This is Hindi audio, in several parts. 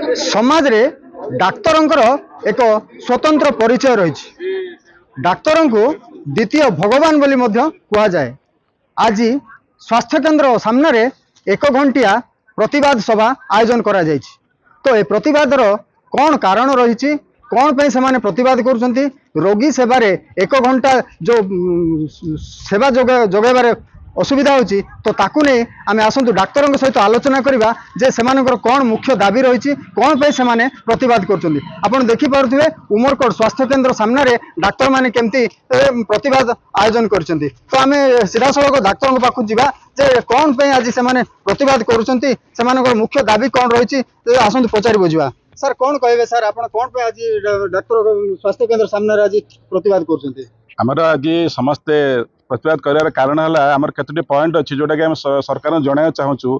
समाज रे डाक्तरंकर एक स्वतंत्र परिचय रही। डाक्तर को द्वितीय भगवान बोली कह जाए। आज स्वास्थ्य केन्द्र सामने एक घंटिया प्रतिवाद सभा आयोजन करा जायछि। तो ये प्रतिवाद कौन कारण रही, कौन पे से माने प्रतिवाद करुछंती, रोगी सेवार एक घंटा जो सेवा जोगाइबार असुविधा होची, तो ताकू नहीं आम आसतु डाक्तर सहित आलोचना करवा जे सेमानकर कौन मुख्य दाबी रही, कौन पे से माने प्रतिवाद करुछंती। आपण देखि पारुथिबे उमरकोट स्वास्थ्य केन्द्र सामने डाक्तर माने केमती प्रतिवाद आयोजन करछंती। तो आम सीधा सड़क डाक्तर पाखु जीवा जे कौन पे आज से माने प्रतिवाद करुछंती, सेमानकर मुख्य दाबी कौन रही, आसतु पचारि बुझिबा। सर कौन कहे सर आप कौन पे आज डाक्तर स्वास्थ्य केन्द्र सामने आज प्रतिवाद करुछंती? आमर आज समस्ते प्रतिवाद करार कारण है आमर केतोटी पॉइंट अच्छी जोटा कि सरकार जन चाहूँ।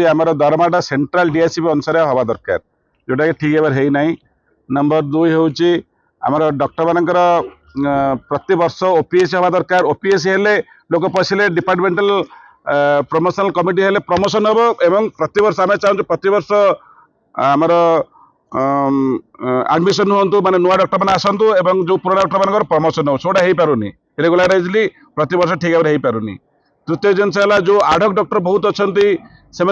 आमर दरमाटा सेंट्रल डीएसपी अनुसार हवा दरकार, जोटा कि ठीक भाव है ना। नंबर 2 हूँ आमर डॉक्टर मानकर प्रति वर्ष ओपीएससी हवा दरकार। ओपीएससी हेले लोक पशिले डिपार्टमेंटल प्रमोशनल कमिटी हेले प्रमोशन हम एवं प्रति वर्ष आम चाहूँ प्रति वर्ष आमर एडमिशन हूँ माने नुआ डॉक्टर मैंने आसतु एवं जो पुराना डॉक्टर मान प्रमोशन हो छोटा हो पारुनी रेगुलाराइजली प्रति वर्ष ठीक भाव हो पारुनी। तृतीय जिनस है जो आडक डॉक्टर बहुत अच्छा से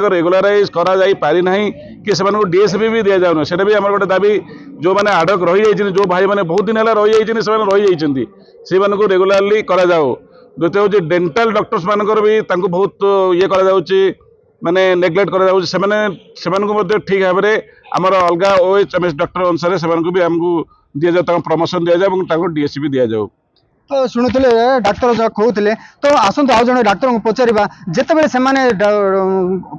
रेगुलाराइज करा जाई पारि नाही कि से डीएसपी भी दि जाऊन से भी आम गोटे दाबी। जो मैंने आडक रही जाइए जो भाई मैंने बहुत दिन है रही जाइए से रेगुलारली करा जाओ। द्वितीय हूँ डेंटाल डॉक्टर्स मानकर भी बहुत ये करा जाउची माने नेग्लेक्ट करा जाउची। सेमानकु ठीक भाव में आमर अलग ओएचएमएस डॉक्टर अनुसार से भी आमको दि जाए प्रमोशन दि जाए डीएसपी दि जाओ। तो शुणुले डाक्तर जो कहते तो आसतु आउ जड़े डाक्तर को पचारा जिते से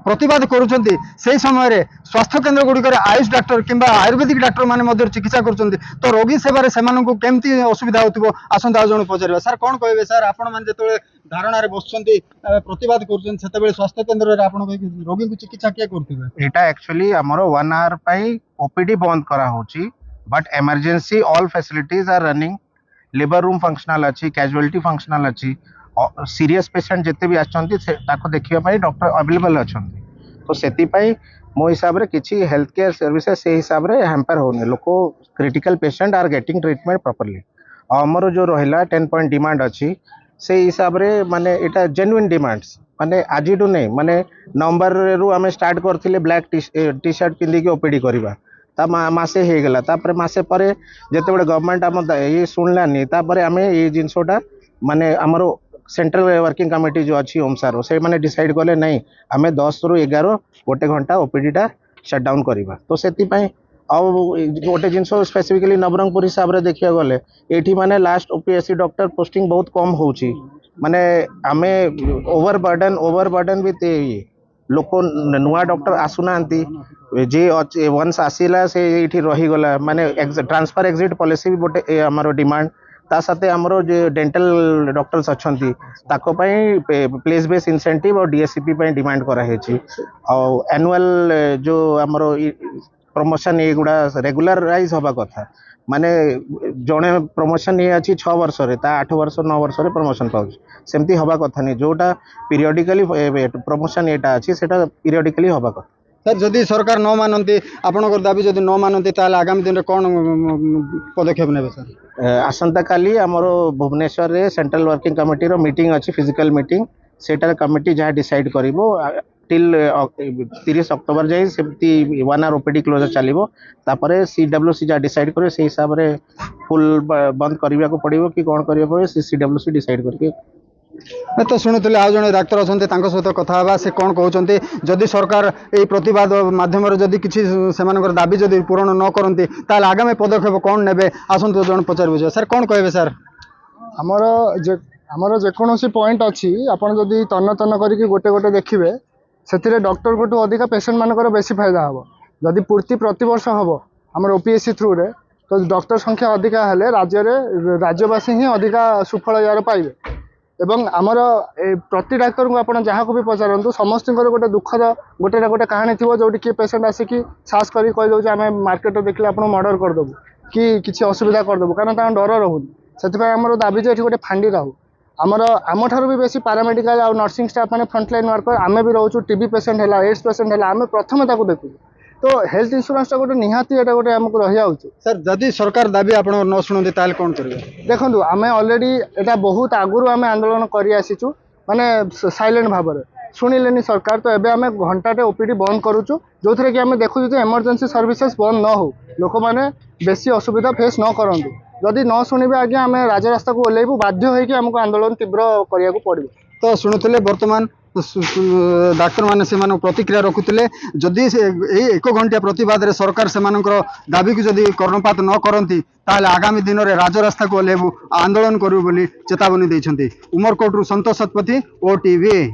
प्रतिवाद करुँच से समय स्वास्थ्य केन्द्र गुड़िक आयुष डाक्तर कि आयुर्वेदिक डाक्टर मैंने चिकित्सा कर तो रोगी सेवार से केमती असुविधा हो आसतु आउ जन पचारा। सर कौन कहे सर आप धारणा बस प्रतिवाद कर स्वास्थ्य केन्द्र रोगी को चिकित्सा किए करें एक्चुअली आमर 1 आवर ओपीडी बंद करा but emergency all facilities are running. Labour room functional अच्छी, कैजुअलिटी फंक्शनल अच्छी, सीरियस पेशेंट जिते भी आसको देखा डॉक्टर अवेलेबल अच्छा। तो से मो हिसाब से किसी हेल्थ केयर सर्विसेज से हिसाब से हैम्पर होने लोक critical patient are getting treatment properly. आमर जो रहा 10 पॉइंट डिमांड अच्छी से हिसाब से माने इटा जेन्युइन डिमांड्स माने आज नहीं माने नवंबर रु आम स्टार्ट करथिले ब्लैक टी शर्ट पिंधिकी ओपीडी करवा मसे हो गला मसे पर जिते गवर्नमेंट आम ये शुणलानी आम ये जिनसटा माने आमर सेंट्रल वर्किंग कमिटी जो अच्छी ओमसार से मैंने डिसाइड कले नहीं आम 10 रु 11 गोटे घंटा ओपीडीटा शटडाउन करवा। तो से गोटे जिन स्पेसिफिकली नवरंगपुर हिसाब से देखा गले ये माने लास्ट ओपीएससी डॉक्टर पोस्टिंग बहुत कम हो माने आम ओवरबर्डन विथ लोक नुआ डॉक्टर आसुना जे वंस आसला से ये रहीगला माने ट्रांसफर एग्जिट पॉलिसी भी गोटे आमर डिमांड ता साथे आमर जो डेंटल डॉक्टर्स अच्छा प्लेस बेस इंसेंटिव और डीएससीपी डिमांड कराई। एनुअल जो आमर प्रमोशन ये गुड़ा रेगुलराइज हवा कथा माने जड़े प्रमोशन ये अच्छी 6 वर्ष 8 वर्ष 9 वर्ष प्रमोशन पाँच सेमती हवा कथा नहीं जोटा पीरियडिकली प्रमोशन यहाँ अच्छी से पीरियडिकली हवा कथा। सर जदि सरकार न मानती आपनकर दाबी जदि न मानती ताले आगामी दिन में कौन पदक्षेप ने सर? आसंता काली आमर भुवनेश्वर रे सेंट्रल वर्किंग कमिटी रो मीटिंग अच्छी फिजिकल मीटिंग सेटार कमिटी जहाँ डिसाइड करिवो टिल 30 अक्टोबर जाए सेमती 1 आवर ओपीडी क्लोजर चलो तापर सीडब्ल्यूसी जहाँ डिसाइड करे से हिसाब से फुल बंद करने को पड़ो कि कौन करा सीडब्ल्यूसी डिसाइड करके। तो शुणुले आज जड़े डाक्तर अच्छा सहित कथा से कौन कहते जदि सरकार ये प्रतिवाद मध्यम जदि किसी से दाबी जदि पूरण न करती ताल आगामी पदक्षेप कौन ने आसतु जन पचार बुझे। सर कौन कहे सर? आमर जेकोसी पॉइंट अच्छी आपड़ जदि तन्न तन्न करके गोटे गोटे देखिए से डॉक्टर को अधिका पेसेंट मानकर बेसी फायदा हम जदि पूर्ति प्रतिवर्ष हम आम ओपीएससी थ्रू रे तो डॉक्टर संख्या अधिका हेले राज्यवासी ही अधिका सुफल यार पाइबे। एवं आमर प्रति डाक्तर को आपड़ जहाँ को भी पचारतु समस्त गोटे दुखद गोटे ना गोटे कहानी थी जो किए पेसेंट आसिकी साहस कर कहीदे आम मार्केट देखिए आप मर्डर करदेबू कि किसी असुविधा करदेबू कारण डर रोनी से आम दाबी जो गोटे फांडी रहू आमर आम ठार भी बेसी पारामेडिकल आ नर्सिंग स्टाफ मैंने फ्रंटलाइन वर्कर आम भी रोचु टीबी पेसेंट है एड्स पेसेंट है आम प्रथम देखू तो हेल्थ इंश्योरेंस गोटे निहाती एटा गोटे आमको रही उचित। सर जदि सरकार दाबी आप न शुणती ताल कौन करेंगे? देखो आम अलरेडी एटा बहुत आगुरी आम आंदोलन कर आसीचु माने साइलेंट भाव में शुणिले सरकार। तो एबे आम घंटाटे ओपीडी बंद करूचु जो कि आम देखु इमरजेंसी सर्विसेज बंद न हो लोक मैंने बेसी असुविधा फेस न करंतु। जदि न शुणिबे आज्ञा आम राजरास्ता को ओह्लैबू बाध्य होइकि आमको आंदोलन तीव्र करिया को पड़िबो। तो शुणुले बर्तमान डाक्तर मैंने से प्रतिक्रिया रखुले जदि एक घंटिया प्रतिवाद रे सरकार से दाबी को जदि कर्णपात न करती ताहले आगामी दिन में राजरास्ता को ओह्लैबू आंदोलन करू बोली चेतावनी देइछन्ती। उमरकोट रु संतोष शतपथी, ओटीवी।